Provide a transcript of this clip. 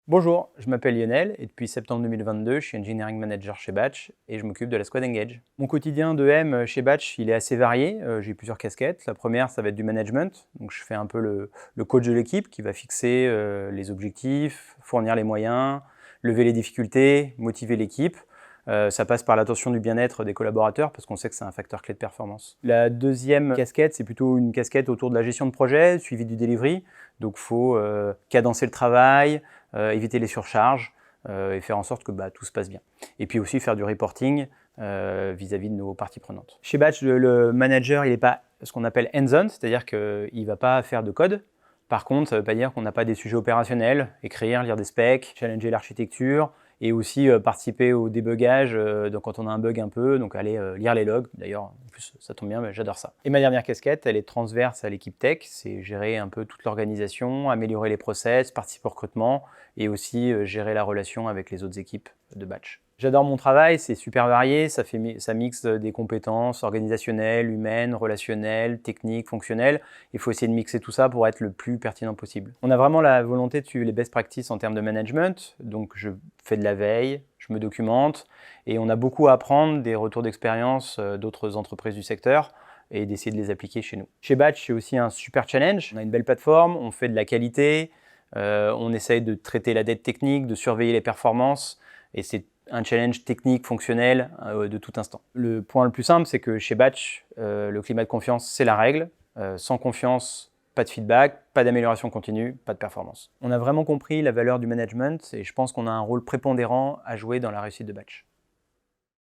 Bonjour, je m'appelle Lionel et depuis septembre 2022, je suis Engineering Manager chez Batch et je m'occupe de la Squad Engage. Mon quotidien de M chez Batch, il est assez varié. J'ai plusieurs casquettes. La première, ça va être du management. Donc, je fais un peu le coach de l'équipe qui va fixer les objectifs, fournir les moyens, lever les difficultés, motiver l'équipe. Ça passe par l'attention du bien-être des collaborateurs parce qu'on sait que c'est un facteur clé de performance. La deuxième casquette, c'est plutôt une casquette autour de la gestion de projet, suivi du delivery. Donc, il faut cadencer le travail, éviter les surcharges et faire en sorte que tout se passe bien. Et puis aussi faire du reporting vis-à-vis de nos parties prenantes. Chez Batch, le manager, il n'est pas ce qu'on appelle hands-on, c'est-à-dire qu'il ne va pas faire de code. Par contre, ça ne veut pas dire qu'on n'a pas des sujets opérationnels, écrire, lire des specs, challenger l'architecture, et aussi participer au débugage donc quand on a un bug un peu, donc aller lire les logs. D'ailleurs, en plus, ça tombe bien, j'adore ça. Et ma dernière casquette, elle est transverse à l'équipe tech, c'est gérer un peu toute l'organisation, améliorer les process, participer au recrutement, et aussi gérer la relation avec les autres équipes de Batch. J'adore mon travail, c'est super varié, ça mixe des compétences organisationnelles, humaines, relationnelles, techniques, fonctionnelles. Il faut essayer de mixer tout ça pour être le plus pertinent possible. On a vraiment la volonté de suivre les best practices en termes de management, donc je fais de la veille, je me documente, et on a beaucoup à apprendre des retours d'expérience d'autres entreprises du secteur et d'essayer de les appliquer chez nous. Chez Batch, c'est aussi un super challenge. On a une belle plateforme, on fait de la qualité, on essaye de traiter la dette technique, de surveiller les performances, et c'est un challenge technique, fonctionnel de tout instant. Le point le plus simple, c'est que chez Batch, le climat de confiance, c'est la règle. Sans confiance, pas de feedback, pas d'amélioration continue, pas de performance. On a vraiment compris la valeur du management et je pense qu'on a un rôle prépondérant à jouer dans la réussite de Batch.